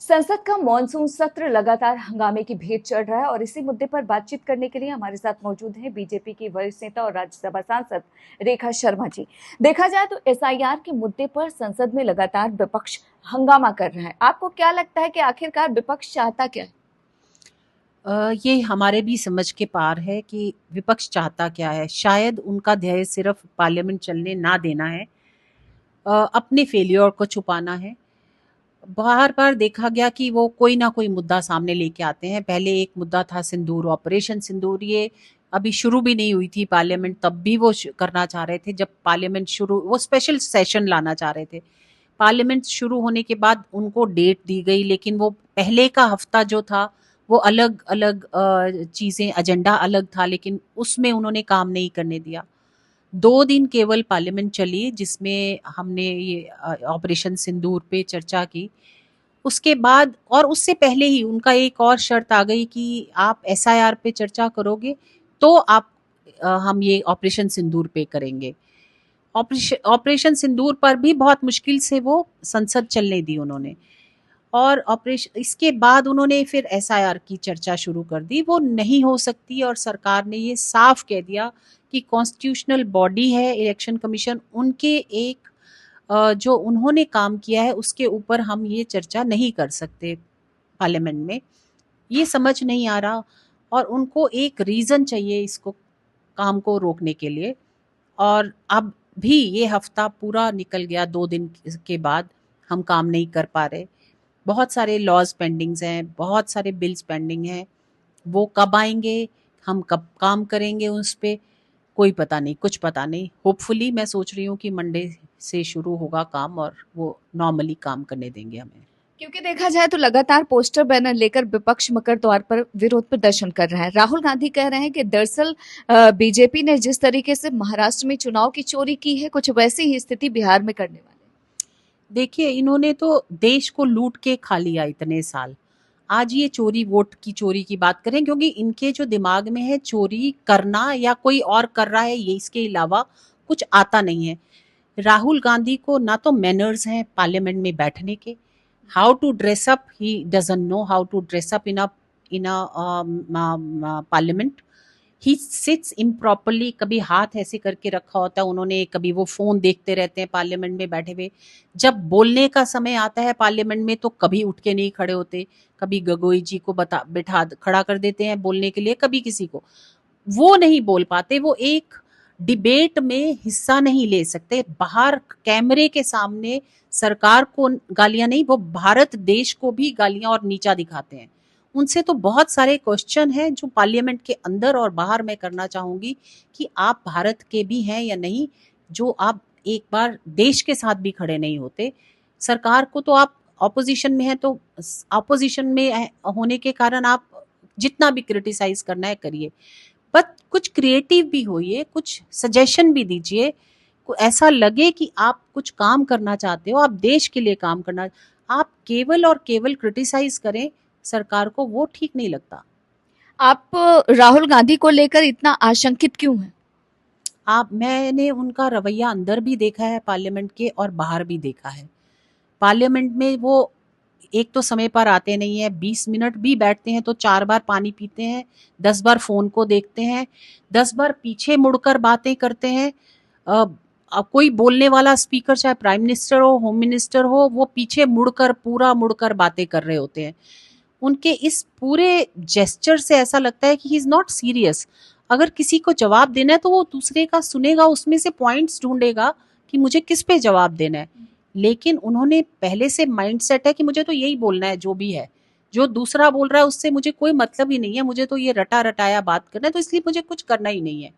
संसद का मॉनसून सत्र लगातार हंगामे की भेंट चढ़ रहा है और इसी मुद्दे पर बातचीत करने के लिए हमारे साथ मौजूद हैं बीजेपी की वरिष्ठ नेता और राज्यसभा सांसद रेखा शर्मा जी। देखा जाए तो एसआईआर के मुद्दे पर संसद में लगातार विपक्ष हंगामा कर रहा है। आपको क्या लगता है कि आखिरकार विपक्ष चाहता क्या है? ये हमारे भी समझ के पार है कि विपक्ष चाहता क्या है। शायद उनका ध्येय सिर्फ पार्लियामेंट चलने ना देना है, अपने फेलियर को छुपाना है। बार बार देखा गया कि वो कोई ना कोई मुद्दा सामने लेके आते हैं। पहले एक मुद्दा था सिंदूर, ऑपरेशन सिंदूर। ये अभी शुरू भी नहीं हुई थी पार्लियामेंट, तब भी वो करना चाह रहे थे। जब पार्लियामेंट शुरू, वो स्पेशल सेशन लाना चाह रहे थे। पार्लियामेंट शुरू होने के बाद उनको डेट दी गई, लेकिन वो पहले का हफ्ता जो था वो अलग अलग चीजें, एजेंडा अलग था, लेकिन उसमें उन्होंने काम नहीं करने दिया। 2 दिन केवल पार्लियामेंट चली जिसमें हमने ये ऑपरेशन सिंदूर पे चर्चा की। उसके बाद और उससे पहले ही उनका एक और शर्त आ गई कि आप एसआईआर पे चर्चा करोगे तो आप हम ये ऑपरेशन सिंदूर पे करेंगे। ऑपरेशन सिंदूर पर भी बहुत मुश्किल से वो संसद चलने दी उन्होंने। और ऑपरेशन, इसके बाद उन्होंने फिर एसआईआर की चर्चा शुरू कर दी। वो नहीं हो सकती और सरकार ने ये साफ कह दिया कि कॉन्स्टिट्यूशनल बॉडी है इलेक्शन कमीशन, उनके एक जो उन्होंने काम किया है उसके ऊपर हम ये चर्चा नहीं कर सकते पार्लियामेंट में। ये समझ नहीं आ रहा और उनको एक रीज़न चाहिए इसको, काम को रोकने के लिए। और अब भी ये हफ्ता पूरा निकल गया, 2 दिन के बाद हम काम नहीं कर पा रहे। बहुत सारे लॉज पेंडिंग्स हैं, बहुत सारे बिल्स पेंडिंग हैं। वो कब आएंगे, हम कब काम करेंगे उस पे, कोई पता नहीं, कुछ पता नहीं। होपफुली मैं सोच रही हूँ कि मंडे से शुरू होगा काम और वो नॉर्मली काम करने देंगे हमें। क्योंकि देखा जाए तो लगातार पोस्टर बैनर लेकर विपक्ष मकर द्वार पर विरोध प्रदर्शन कर रहा है। राहुल गांधी कह रहे हैं कि दरअसल बीजेपी ने जिस तरीके से महाराष्ट्र में चुनाव की चोरी की है, कुछ वैसी ही स्थिति बिहार में करने वाले। देखिए, इन्होंने तो देश को लूट के खा लिया इतने साल। आज ये चोरी, वोट की चोरी की बात करें, क्योंकि इनके जो दिमाग में है चोरी करना या कोई और कर रहा है, ये इसके अलावा कुछ आता नहीं है। राहुल गांधी को ना तो मैनर्स हैं पार्लियामेंट में बैठने के, how to dress up, he doesn't know how to dress up in a parliament. He sits improperly, कभी हाथ ऐसे करके रखा होता है उन्होंने, कभी वो फोन देखते रहते हैं पार्लियामेंट में बैठे हुए। जब बोलने का समय आता है पार्लियामेंट में तो कभी उठ के नहीं खड़े होते, कभी गगोई जी को बिठा खड़ा कर देते हैं बोलने के लिए, कभी किसी को। वो नहीं बोल पाते, वो एक डिबेट में हिस्सा नहीं ले सकते। बाहर कैमरे के सामने सरकार को गालियां नहीं, वो भारत देश को भी गालियां और नीचा दिखाते हैं। उनसे तो बहुत सारे क्वेश्चन हैं जो पार्लियामेंट के अंदर और बाहर मैं करना चाहूंगी कि आप भारत के भी हैं या नहीं, जो आप एक बार देश के साथ भी खड़े नहीं होते। सरकार को तो आप ऑपोजिशन में है तो ऑपोजिशन में होने के कारण आप जितना भी क्रिटिसाइज करना है करिए, बट कुछ क्रिएटिव भी होइए, कुछ सजेशन भी दीजिए। ऐसा लगे कि आप कुछ काम करना चाहते हो, आप देश के लिए काम करना। आप केवल और केवल क्रिटिसाइज करें सरकार को, वो ठीक नहीं लगता। आप राहुल गांधी को लेकर इतना आशंकित क्यों हैं? मैंने उनका रवैया अंदर भी देखा है पार्लियामेंट के और बाहर भी देखा है। पार्लियामेंट में वो एक तो समय पर आते नहीं है, 20 मिनट भी बैठते हैं तो 4 बार पानी पीते हैं, 10 बार फोन को देखते हैं, 10 बार पीछे मुड़कर बातें करते हैं। कोई बोलने वाला स्पीकर, चाहे प्राइम मिनिस्टर हो, होम मिनिस्टर हो, वो पीछे मुड़कर, पूरा मुड़कर बातें कर रहे होते हैं। उनके इस पूरे जेस्चर से ऐसा लगता है कि ही इज नॉट सीरियस। अगर किसी को जवाब देना है तो वो दूसरे का सुनेगा, उसमें से पॉइंट्स ढूंढेगा कि मुझे किस पे जवाब देना है। लेकिन उन्होंने पहले से माइंड सेट है कि मुझे तो यही बोलना है, जो भी है, जो दूसरा बोल रहा है उससे मुझे कोई मतलब ही नहीं है, मुझे तो ये रटा रटाया बात करना है, तो इसलिए मुझे कुछ करना ही नहीं है।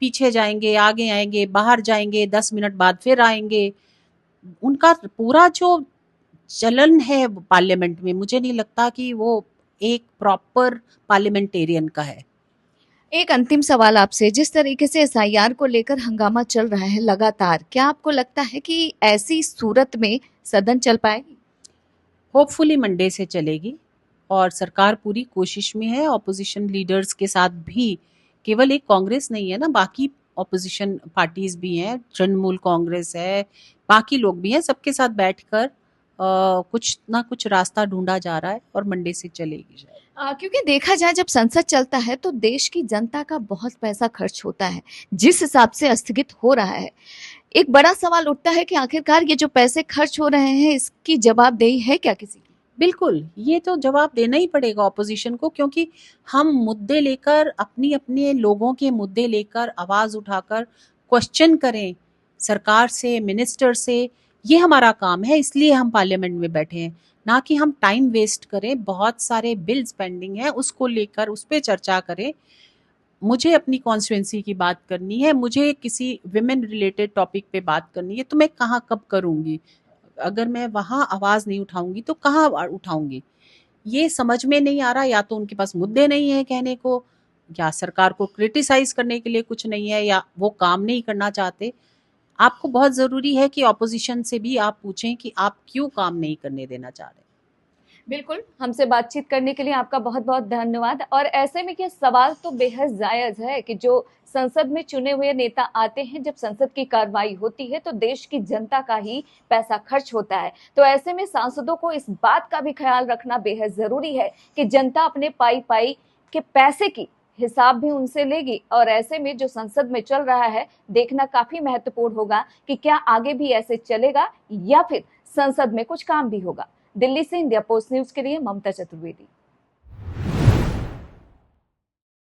पीछे जाएंगे, आगे आएंगे, बाहर जाएंगे, 10 मिनट बाद फिर आएंगे। उनका पूरा जो चलन है पार्लियामेंट में, मुझे नहीं लगता कि वो एक प्रॉपर पार्लियामेंटेरियन का है। एक अंतिम सवाल आपसे, जिस तरीके से एसआईआर को लेकर हंगामा चल रहा है लगातार, क्या आपको लगता है कि ऐसी सूरत में सदन चल पाएगी? होपफुली मंडे से चलेगी और सरकार पूरी कोशिश में है, ऑपोजिशन लीडर्स के साथ भी। केवल एक कांग्रेस नहीं है ना, बाकी ऑपोजिशन पार्टीज भी हैं, तृणमूल कांग्रेस है, बाकी लोग भी हैं, सबके साथ बैठकर कुछ ना कुछ रास्ता ढूंढा जा रहा है और मंडे से चलेगी शायद। क्योंकि देखा जाए जब संसद चलता है तो देश की जनता का बहुत पैसा खर्च होता है, जिस हिसाब से स्थगित हो रहा है। एक बड़ा सवाल उठता है कि आखिरकार ये जो पैसे खर्च हो रहे हैं इसकी जवाबदेही है क्या किसी की? बिल्कुल, ये तो जवाब देना ही पड़ेगा ऑपोजिशन को, क्योंकि हम मुद्दे लेकर अपनी अपने लोगों के मुद्दे लेकर आवाज उठाकर क्वेश्चन करें सरकार से, मिनिस्टर से, ये हमारा काम है, इसलिए हम पार्लियामेंट में बैठे हैं, ना कि हम टाइम वेस्ट करें। बहुत सारे बिल्स पेंडिंग हैं, उसको लेकर उस पर चर्चा करें। मुझे अपनी कॉन्स्टिट्यूंसी की बात करनी है, मुझे किसी विमेन रिलेटेड टॉपिक पे बात करनी है, तो मैं कहाँ कब करूँगी? अगर मैं वहाँ आवाज़ नहीं उठाऊंगी तो कहाँ उठाऊंगी? ये समझ में नहीं आ रहा। या तो उनके पास मुद्दे नहीं है कहने को, या सरकार को क्रिटिसाइज करने के लिए कुछ नहीं है, या वो काम नहीं करना चाहते। आपको बहुत ज़रूरी है कि ऑपोजिशन से भी आप पूछें कि आप क्यों काम नहीं करने देना चाह रहे। बिल्कुल, हमसे बातचीत करने के लिए आपका बहुत-बहुत धन्यवाद। और ऐसे में ये सवाल तो बेहद जायज़ है कि जो संसद में चुने हुए नेता आते हैं, जब संसद की कार्रवाई होती है तो देश की जनता का ही पैसा खर्च होता है। तो ऐसे में सांसदों को इस बात का भी ख्याल रखना बेहद ज़रूरी है कि जनता अपने पाई-पाई के पैसे की हिसाब भी उनसे लेगी। और ऐसे में जो संसद में चल रहा है, देखना काफ़ी महत्वपूर्ण होगा कि क्या आगे भी ऐसे चलेगा या फिर संसद में कुछ काम भी होगा। दिल्ली से इंडिया पोस्ट न्यूज के लिए ममता चतुर्वेदी।